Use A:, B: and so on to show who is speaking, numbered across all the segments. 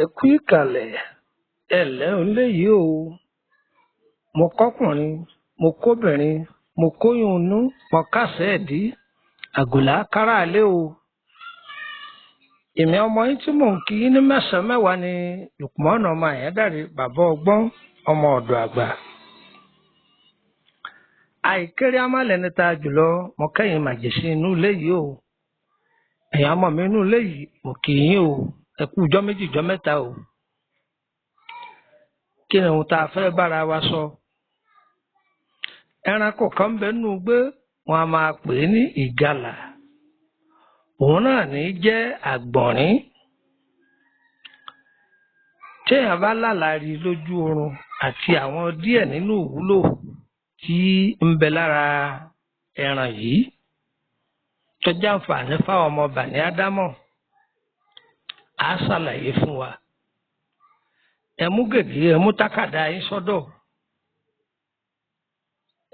A: Ẹ̀kú ìkàlẹ̀ ẹ̀lẹ́ oléyìí o, mo kọ́kùnrin, mo kóbìnrin, mo kóyún inú, mo kásẹ̀ ẹ̀dí, àgùlá káràlé o. Èmi ọmọ yín tí mò ń kí yín ní mẹ́sàn-án mẹ́wàá ni Lùkùmọ́nù ọmọ Àyándàre bàbá ọgbọ́n ọmọ ọ̀dọ̀ àgbà. Àìkéré amálẹ̀ níta jùlọ mo kẹ́yìn màjèṣí inú ilé yìí o. Ẹ̀yin ọmọ mi inú ilé yìí mo kí yín o. Ẹ kú ijọ́ méjì ijọ́ mẹ́ta o. Kí ni ohun tá a fẹ́ bára wa sọ? Ẹranko kan ń bẹ nínú igbó, wọn a máa pè é ní ìgalà. Òun náà ní jẹ́ àgbọ̀nrín. Téèyàn bá lálàá rí lójú oorun àti àwọn díẹ̀ nínú ìwúlò tí ń bẹ lára ẹran yìí tó jẹ́ àǹfààní fáwọn ọmọ Bani Ádámọ̀, á ṣàlàyé fún wa. Ẹ mú gègé, ẹ mú tákàdá yín sọ́dọ̀.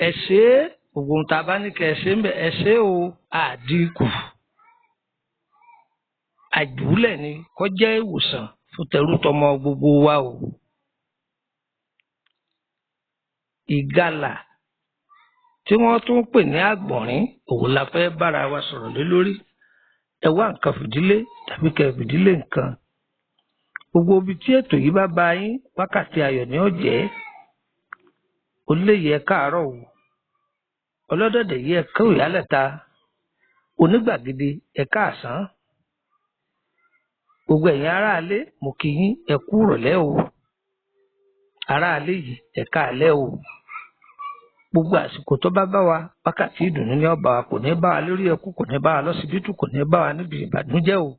A: Ẹ ṣe é, ògùn tá a bá ní kẹ́ ẹ ṣe ń bẹ̀, ẹ ṣe é o, àdínkù. Àjùúlẹ̀ ni kó jẹ́ ìwòsàn fún tẹrútọmọ gbogbo wa o. Ìgalà tí wọ́n tún pè ní àgbọ̀nrín, òun la fẹ́ bára wa sọ̀rọ̀ lé lórí. Ẹ wá nǹkan fìdílé tàbí kẹ́ fìdílé nǹkan. Gbogbo ibi tí ètò yìí bá bá yín, wákàtí ayọ̀ ni ó jẹ́. Oléyìí ẹ káàárọ̀ o, ọlọ́dọ̀dẹ̀ yìí ẹ kú ìyálẹ̀ta, onígbàgede ẹ káàsán. Gbogbo ẹ̀yin aráalé mo kí yín ẹ kú ìrọ̀lẹ́ o. Aráalé yìí ẹ káalẹ́ o. Gbogbo àsìkò tó bá bá wa, wákàtí ìdùnnú ni ó bá wa, kò ní bá wa lórí ẹkún, kò ní bá wa lọ́sibítù, kò ní bá wa níbi ìbànújẹ́ o.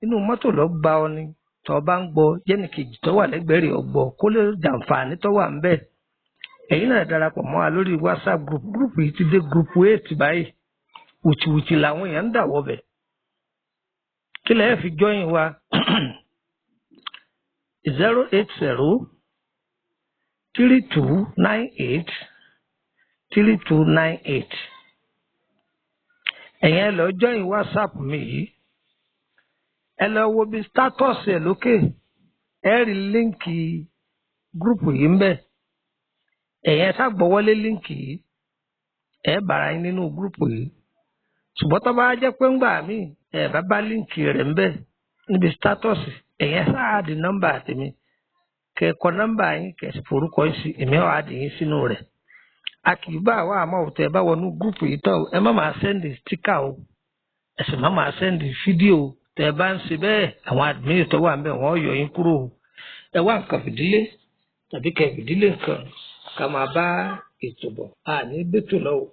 A: Inú mọ́tò lọ bá ọ ni tó bá ń gbọ́, jẹ́nìkejì tó wà lẹ́gbẹ̀ẹ́ rẹ̀ ọgbọ́ kó lè jàǹfààní tó wà ń bẹ̀. Ẹ̀yin náà darapọ̀ mọ́ wa lórí WhatsApp group yìí ti dé group 8 báyìí. Wùtìwùtì làwọn èèyàn ń dà wọbẹ̀. Kí lẹ́yìn fi jọ́yìn wa 08032983298. Ẹ̀yin ẹ lọ jọ́yìn WhatsApp mi yìí. Ẹ lọ wo bí status ẹ̀ lókè, ẹ rí líǹkì gúrùpù yìí ń bẹ. Ẹ̀yin ẹ ṣàgbọ́wọ́lé líǹkì yìí, ẹ bára yín nínú gúrùpù yìí. Ṣùgbọ́n tó bá jẹ́ pé ńgbà míì ẹ bá bá líǹkì rẹ̀ ń bẹ níbi status, ẹ̀yin ẹ sáàdì nọ́mbà tèmi. Kẹ́ kọ nọ́mbà yín, kẹ́ sì forúkọ yín sí, èmi ọ̀ àdì yín sínú rẹ̀. A kì í bá àwa àmọ́ òtẹ́ bá wọnú gúrùpù yìí tán, ẹ má máa sẹ́ndì stíkà o, ẹ sì má máa sẹ́ndì fídíò. Tẹ́ bá ń ṣe bẹ́ẹ̀, àwọn admin tó wà ń bẹ̀ wọ́n yọ yín kúrò. Ẹ wá nǹkan fìdílé tàbí kẹ́ fìdílé nǹkan ká máa bá ètò bọ̀. A ní gbẹ́tò lọ o.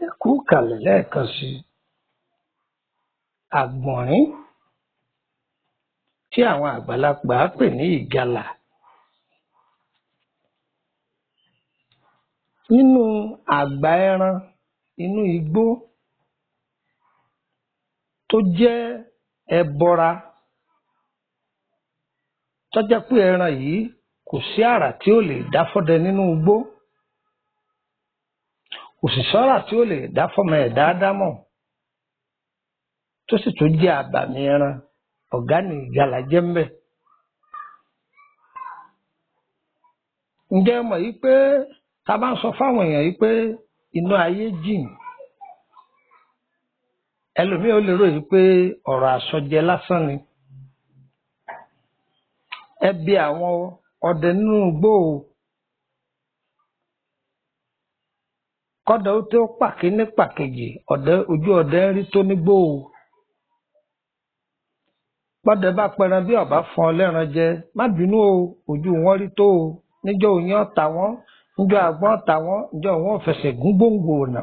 A: Ẹ kú kàlẹ̀ lẹ́ẹ̀kan sí i. Àgbọ̀nrín tí àwọn àgbàlagbà pè ní ìgalà. Nínú àgbà ẹran inú igbó tó jẹ́ ẹbọra tó jẹ́ pé ẹran yìí kò sí àrà tí ó lè dá fọ́dẹ nínú igbó, kò sì sọ́rà tí ó lè dá fọ́mọ ẹ̀dá ádámọ̀, tó sì tún jẹ́ àbàmì ẹran. Ọ̀gá ni ìgalà jẹ́ ń bẹ̀. Ǹjẹ́ ẹ mọ̀ yìí pé tá a bá ń sọ fáwọn èèyàn yìí pé inú ayé jìn, ẹlòmíì ó lè ròyìn pé ọ̀rọ̀ àsọjẹ lásán ni. Ẹ bi àwọn ọdẹ nínú igbó o, kọ́dẹ ó tó pàkíní pàkejì ojú ọdẹ ń rí tó nígbó o. Bọ́dẹ bá pẹran bí ọ̀bá fún ọ lẹ́ran jẹ, má bínú o, ojú wọn rí tó o. Níjọ́ oyin ọ̀tá wọn, níjọ́ àgbọ̀n ọ̀tá wọn, níjọ́ wọn ò fẹsẹ̀ gún gbòǹgbò ọ̀nà.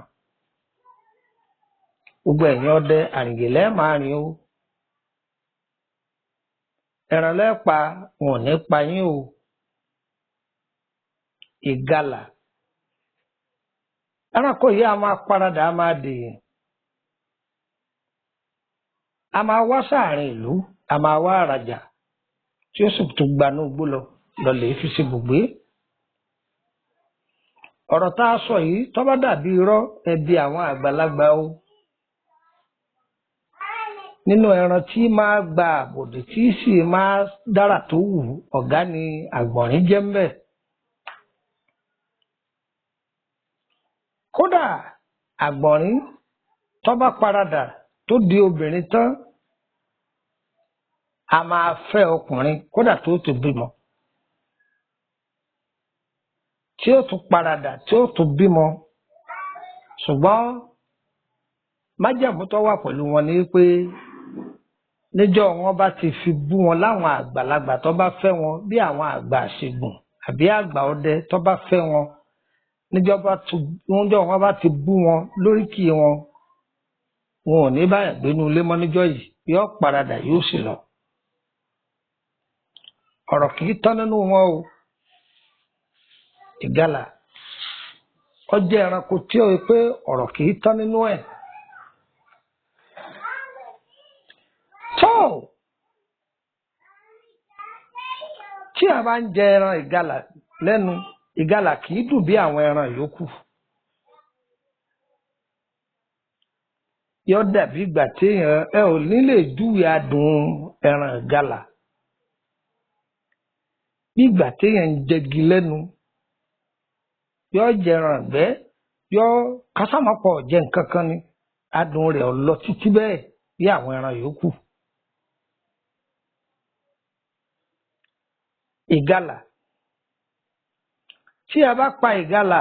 A: Gbogbo ẹ̀yin ọdẹ àrìngèlẹ́ máa rìn o. Ẹran lẹ́pa wọn ò ní pa yín o. Ìgalà. Ẹranko yìí a máa paradà, a máa dèèyàn. A máa wá sáàrin ìlú, a máa wá àràjà tí ó sì tún gbanú igbó lọ lè fi ṣe bùgbé. Ọ̀rọ̀ tá a sọ yìí tó bá dàbí irọ́, ẹ bi àwọn àgbàlagbà o. Nínú ẹran tí máa gba àbòdè tí sì máa dára tó wù, ọ̀gá ni àgbọ̀nrín jẹ́ ń bẹ̀. Kódà àgbọ̀nrín tó bá paradà tó di obìnrin tán, a máa fẹ́ ọkùnrin kódà tó ti bímọ. Tí ó tún paradà tí ó tún bímọ. Ṣùgbọ́n májẹ̀mú tó wà pẹ̀lú wọn ni pé níjọ́ wọn bá ti fi bú wọn láwọn àgbàlagbà tó bá fẹ́ wọn, bí àwọn àgbà àṣègùn àbí àgbà ọdẹ tó bá fẹ́ wọn, níjọ́ wọn bá ti bú wọn lóríkì wọn, wọn ò ní báyà gbénú ilé mọ́ níjọ́ yìí, yóò paradà yóò sì lọ. Ọ̀rọ̀ kì í tán nínú wọn o. Ìgalà ó jẹ́ ẹranko tí ó yẹ pé ọ̀rọ̀ kì í tán nínú ẹ̀. Tó tí a bá ń jẹ ẹran ìgalà lẹ́nu, ìgalà kì í dùn bí àwọn ẹran yòókù. Yóò dàbí ìgbà tí ẹ ò ní lè júwe adùn ẹran ìgalà. Bí ìgbà téèyàn ń jẹgi lẹ́nu, yóò jẹran àgbẹ̀, yóò kásámọ́pọ̀ jẹ nǹkan kan ni, adùn rẹ̀ ò lọ títí bẹ́ẹ̀ bí àwọn ẹran yòókù. Ìgalà. Tí a bá pa ìgalà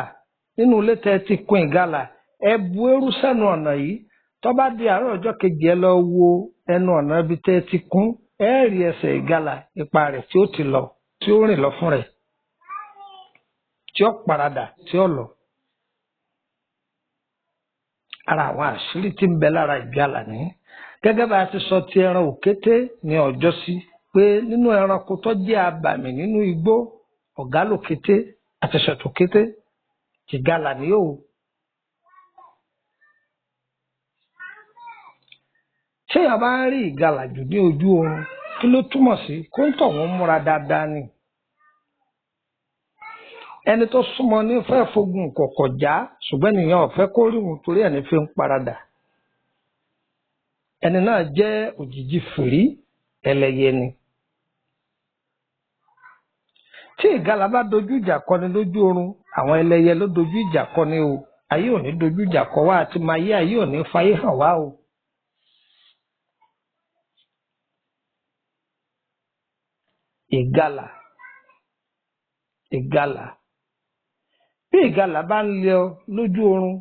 A: nínú ilé tẹ́ ti kun ìgalà, ẹ bu eérú sẹ́nu ọ̀nà yìí, tó bá di àárọ̀ ọjọ́ kejì ẹ lọ wo ẹnu ọ̀nà ibi tẹ́ ti kún, ẹ rí ẹsẹ̀ ìgalà ipa rẹ̀ tí ó ti lọ, tí ó rìn lọ fún rẹ̀, tí ó paradà tí ó lọ. Ara àwọn àṣírí tí ń bẹ lára ìgalà ní. Gẹ́gẹ́ bá a ti sọ ti ẹran òkété ní ọjọ́ sí, pé nínú ẹranko tó jẹ́ abàmì nínú igbó, ọ̀gá lòkété àti ṣètòkété, ìgalà ni ó. Ṣé èèyàn bá ń rí ìgalà jù ní ojú oorun, kí ló túmọ̀ sí? Kó ń tọ̀ wọ́n múra dáadáa ni. Ẹni tó súnmọ́ ní fẹ́ fogun kọ̀kọ̀ já, ṣùgbọ́n ènìyàn ò fẹ́ kó rí wọn torí ẹni fi ń paradà. Ẹni náà jẹ́ òjìji fìrí, ẹlẹ́yẹ ni. Tí ìgalà bá dojú ìjà kọni lójú oorun, àwọn ẹlẹ́yẹ ló dojú ìjà kọni o. Ayé ò ní dojú ìjà kọ wá, àti máa yé ayé ò ní fayé hàn wá o. Ìgalà. Bí ìgalà bá ń lé ọ lójú oorun,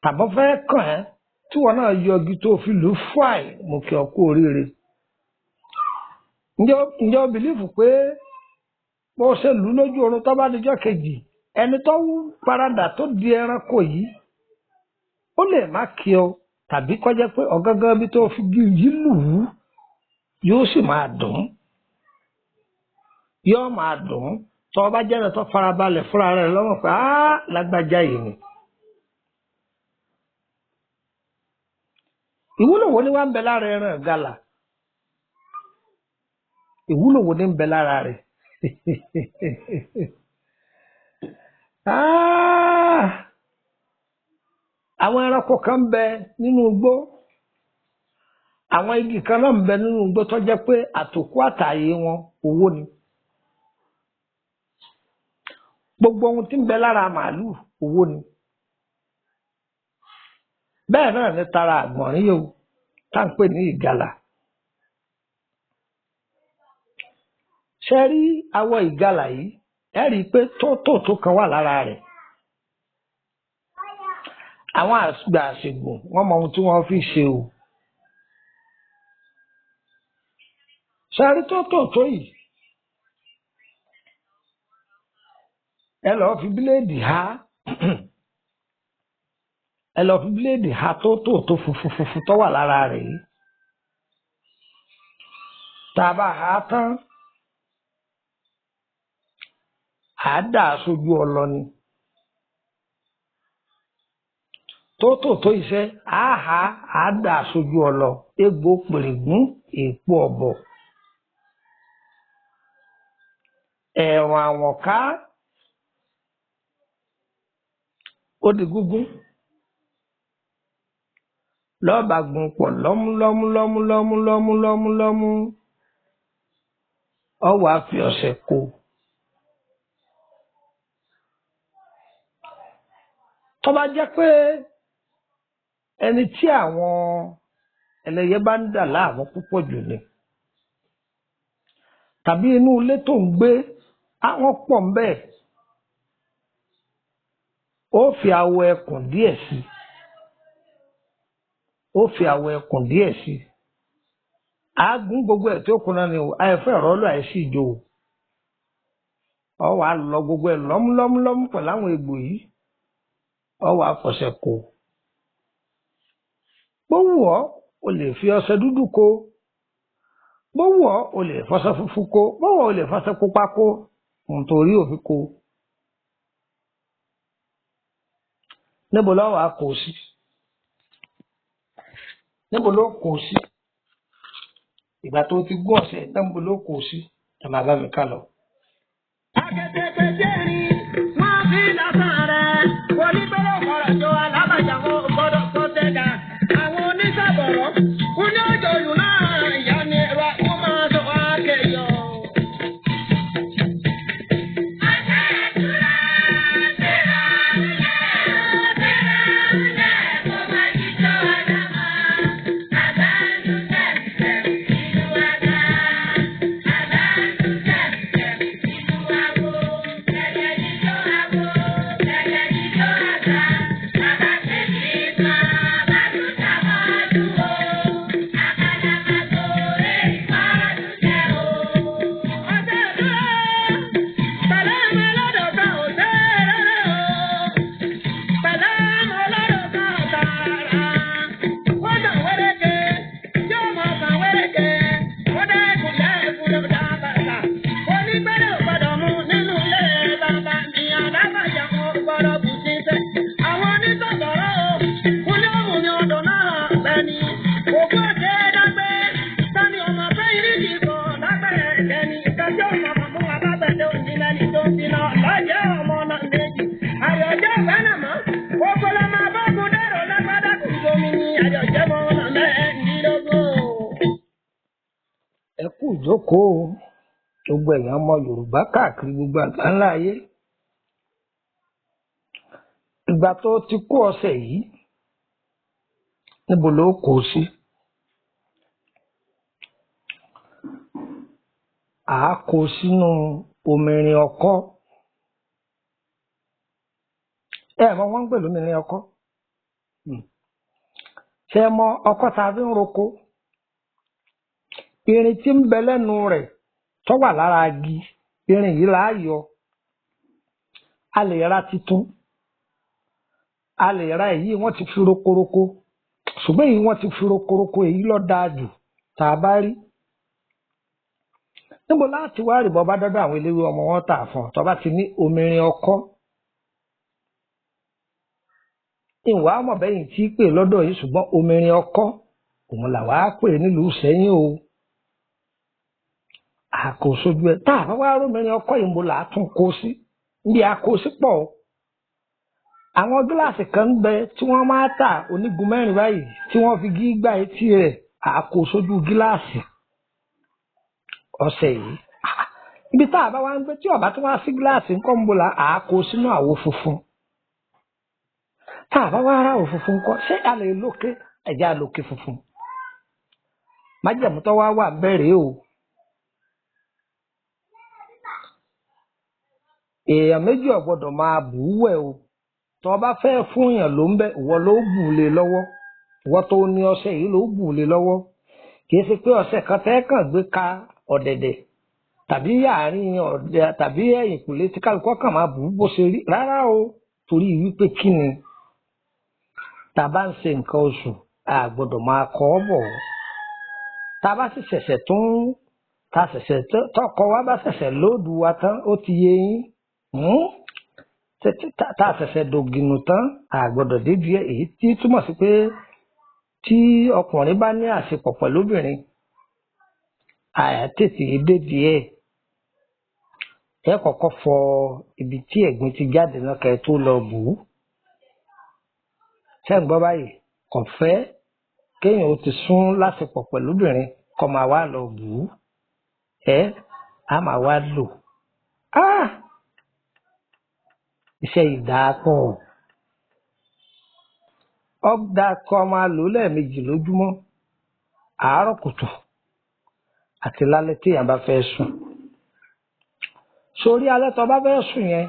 A: tàbọ̀ fẹ́ kàn ẹ́, tí wọn náà yọgi tó fi lù ú fáì, mo kí ọ kú oríire. Ǹjẹ́ o bìlífù pé bó ṣe lù ú lójú oorun tó bá dijọ́ kejì, ẹni tó paradà tó di ẹranko yìí, ó lè má kí ọ tàbí kó jẹ́ pé ọ̀gángan bí tó fi yí lù ú yóò sì máa dùn yóò máa dùn tó o bá jẹ́rẹ̀ tó farabalẹ̀ fúnra rẹ̀ lọ́wọ́ pé lágbájá yìí ni. ìwúlò wo ni wá ń bẹ lára ẹran ìgalà ìwúlò wo ni ń bẹ lára rẹ̀ àwọn ẹranko kan ń bẹ nínú igbó àwọn igi kan náà ń bẹ nínú igbó tó jẹ́ pé àtòkù àtàyè wọn owó ni gbogbo ohun tí ń bẹ lára màálù owó ni bẹ́ẹ̀ náà ní tara àgbọ̀nrín yòó tá à ń pè ní ìgalà ṣe rí awọ ìgalà yìí ẹ rí i pé tó kan wà lára rẹ̀ àwọn àgbà àṣègùn wọ́n mọ ohun tí wọ́n fi ṣe o ṣe rí tó yìí ẹ lọ́ọ́ fi bíléèdì há ẹ lọ́ọ́ fi bíléèdì há tó funfun tó wà lára rẹ̀ yìí tá a bá há tán à á dà sójú ọlọ ni tó iṣẹ́ àá á dà sójú ọlọ egbò pèrègún èèpo ọ̀bọ ẹ̀rùn àwọ̀ká ó di gúngún lọ́ọ̀bà gun pọ̀ lọ́mú ọwọ́ àfi ọ̀sẹ̀ kó tó bá jẹ́ pé ẹni tí àwọn ẹlẹ́yẹ bá ń dà láàmú púpọ̀ jù ni tàbí inú ilé tó ń gbé àwọn pọ̀ ń bẹ́ẹ̀ ó fi awọ ẹkùn díẹ̀ sí àágùn gbogbo ẹ̀ tí ó kùnà ni àìfẹ́ ọ̀rọ̀ lọ àìsí ìjò ọ wàá lọ gbogbo ẹ̀ lọ́mú pẹ̀lú àwọn egbò yìí ọ wàá fọṣẹ kó bówù ọ́ o lè fi ọṣẹ dúdú kó bówù ọ́ o lè fọṣẹ funfun kó bówù ọ́ o lè fọṣẹ pupa kó nítorí òfin kó níbo ló wàá kó sí níbo ló kó sí ìgbà tó ti gún ọ̀sẹ̀ níbo ló kó sí ẹ máa bá mi ká lọ.
B: akẹ́tẹ̀kẹ́jẹ́ ni wọ́n fi lásán rẹ̀ onígbọ́dọ̀ kọ̀rọ̀ tó alábàjá wọn gbọ́dọ̀ tó tẹ̀gà àwọn oníṣàbọ̀rọ̀ kúndé òjòlù náà ìyá ni ẹ̀rọ wọ́n máa sọ akẹ́yọ̀.
A: ẹ kú ìjókòó gbogbo èèyàn ọmọ Yorùbá káàkiri gbogbo àgbáńlá ayé ìgbà tó ti kó ọṣẹ yìí níbo ló kó sí à á kó sínú omirin ọkọ́ ẹ mọ wọn ń pè lómirin ọkọ́ ṣe mọ ọkọ́ tá a fi ń roko irin tí ń bẹ lẹ́nu rẹ̀ tó wà lára igi irin yìí là á yọ a lè ra titun a lè ra èyí wọ́n ti fi rokoroko ṣùgbọ́n èyí wọ́n ti fi rokoroko èyí ló dáa jù tá a bá rí. níbo láti wá rí bọ́ bá dọ́dọ̀ àwọn eléwé ọmọ wọn tà fún ọ tó bá ti ní omirin ọkọ́. ìwà ọmọbẹ̀yìn tí pè lọ́dọ̀ yìí ṣùgbọ́n omirin ọkọ́ òun làwa pè nílùú Ìṣẹ́yìn o. àkósojú ẹ tá a bá wá rómirin ọkọ́ yìí mo là á tún kó sí níbi àkósí pọ̀ o. àwọn gíláàsì kan ń bẹ tí wọ́n máa tà onígun mẹ́rin báyìí tí wọ́n fi gígbà etí rẹ̀ àkósojú gíláàsì ọṣẹ yìí. ibi tá a bá wá ń gbé tí ọba tó wá sí gíláàsì ńkọ́ ń bò là àkó sínú àwo funfun. tá a bá wá ara àwo funfun ńkọ́ ṣé a lè lókè ẹ̀já lókè funfun. májẹ̀mú tó wá wà bẹ̀rẹ̀ o. èèyàn méjì ò gbọ́dọ̀ máa bù ú wẹ̀ o. tó o bá fẹ́ fún èèyàn ló ń bẹ ìwọ ló bù ú lé lọ́wọ́ ìwọ tó ní ọṣẹ yìí ló bù ú lé lọ́wọ́ kì í ṣe pé ọṣẹ kan tẹ́ kàn gbé ka ọ̀dẹ̀dẹ̀ tàbí àárín ọ̀dẹ̀ tàbí ẹ̀yìn kùlé tí kálukọ́ kàn máa bù ú bó ṣe rí rárá o torí wípé kí ni tá a bá ń ṣe nǹkan oṣù a gbọ́dọ̀ máa kọ́ ọ bọ̀ tá a bá sì ṣẹ̀ṣẹ̀ tọkọ wa bá ṣẹ̀ṣẹ̀ lóòdù wa tán ó ti yé yín tá a ṣẹ̀ṣẹ̀ dògìnù tán a gbọ́dọ̀ débi èyí tí túmọ̀ sí pé tí ọkùnrin bá ní àṣepọ̀ pẹ̀lú obìnrin àyàtètè débi ẹ kọ́kọ́ fọ ibi tí ẹ̀gbin ti jáde náà kẹ́ tó lọ bù ú ṣé ń gbọ́ báyìí kò fẹ́ kéèyàn ó ti sún láṣepọ̀ pẹ̀lú obìnrin kó máa wá lọ bù ú á máa wá lò iṣẹ́ ìdáàpọ̀ ọ̀dà kan máa lò lẹ́ẹ̀mejì lójúmọ́ àárọ̀ kùtù àti lálẹ́ tí èèyàn bá fẹ́ sùn. sórí alẹ́ tó bá fẹ́ sùn yẹn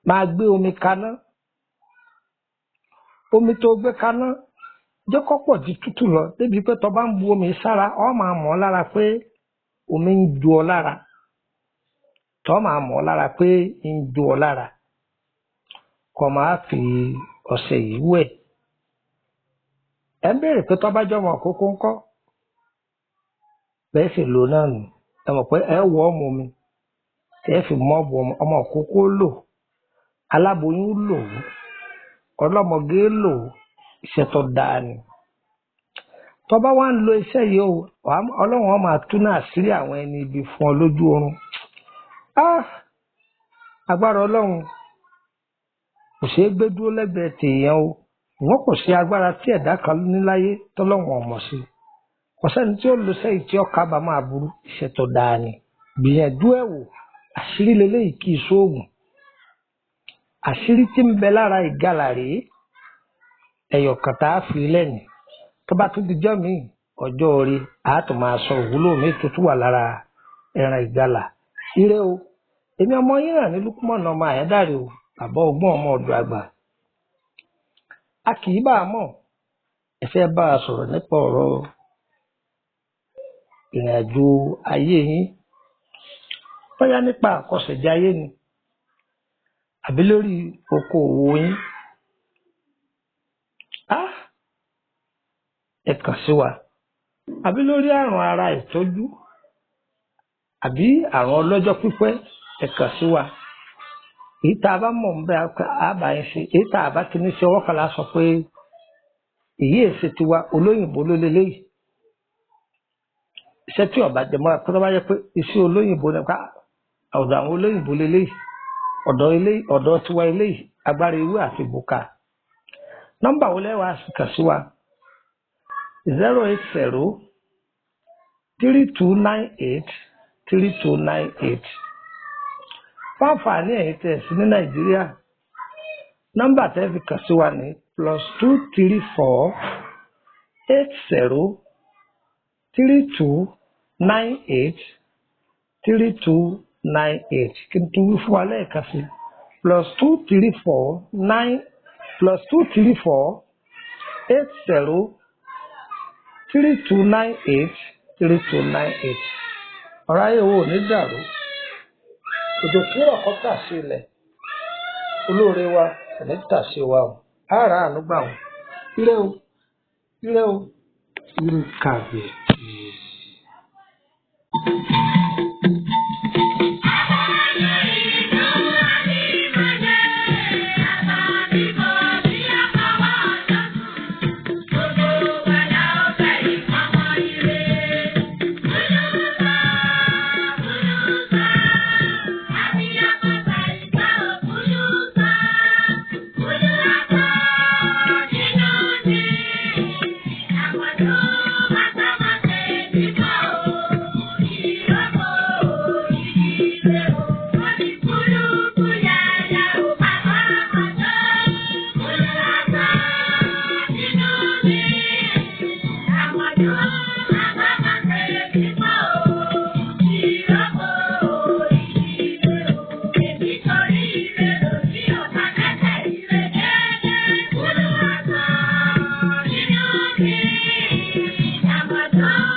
A: máa gbé omi kaná omi tó gbé kaná jẹ́ kó pọ̀ di tútù lọ débi pé tó bá ń bu omi sára ọ máa mọ̀ ọ́ lára pé omi ń ju ọ lára tó máa mọ̀ ọ́ lára pé ń ju ọ lára kó máa fi ọṣẹ yìí wẹ̀. ẹ ń béèrè pé tó bá jọmọ àkókò ńkọ́ bẹ́ẹ̀ sì lò náà nù ẹ mọ̀ pé ẹ wọ ọmọ mi ẹ fi mọ́ọ̀bù ọmọ àkókò lò aláboyún lò ọlọ́mọge lò iṣẹ́ tó dáa ni. tó bá wá ń lo iṣẹ́ yìí o ọlọ́run ó máa tú náà àṣírí àwọn ẹni ibi fún ọ lójú oorun. agbára ọlọ́run kò ṣeé gbé dúró lẹ́gbẹ̀ẹ́ tèèyàn o wọn kò sí agbára tí ẹ̀dá kan ní láyé tọ́lọ́run ọ̀mọ̀ sí kò sẹ́ni tí ó lo sẹ́yìn tí ó kábàámọ̀ aburú iṣẹ́ tó dáa ni. gbìyànjú ẹ̀ wò àṣírí leléyìí kì í ṣoògùn àṣírí tí ń bẹ lára ìgalà rèé ẹyọkàn tá a fi lẹ́nu tó bá tún dijọ́ míì ọjọ́ orí a tún máa sọ òwúlò mi tó tún wà lára ẹran ìgalà. ire o èmi ọmọ yín rà ní Lukman ọmọ Àyándàrè o bàbá ọgbọ́n ọmọ ọ̀dọ̀ àgbà. a kì í bá a mọ̀ ẹ fẹ́ bá a sọ̀rọ̀ nípa ọ̀rọ̀ ìrìn àjò ayé yín bóyá nípa àkọsẹ̀jáyé ni àbí lórí okòòwò yín ẹ kàn sí wa àbí lórí àrùn ara ìtọ́jú àbí àrùn ọlọ́jọ́ pípẹ́ ẹ kàn sí wa. èyí tá a bá mọ̀ ń bẹ àbá yín sí èyí tá a bá ti ní sí ọwọ́ kan la sọ pé èyí èsì tiwa olóyìnbó ló lélẹ́yìí iṣẹ́ tí ọba jẹ mọ́ àkọ́tọ́ bá yẹ pé iṣẹ́ olóyìnbó nípa ọ̀dọ̀ àwọn olóyìnbó lélẹ́yìí ọ̀dọ̀ tiwa eléyìí agbára ewé àti bùkà. nọ́mbà wo lẹ́wà kàn sí wa 08032983298 fáfàní ẹ̀yin tẹ̀ sí ní Nàìjíríà nọ́mbà tẹ́ fi kàn sí wa ní +234 803298 3298 kí n tún wí fún wa lẹ́ẹ̀kan sí +234 80 3298 3298. ọ̀rọ̀ ayé wo ò ní dàrú òjò kúrò kọ́kà sí ilẹ̀ olóore wa ẹ̀ní tàṣe wa o ara àánú gbà o ire o ire o ire kàbíyèsí.
B: Bye.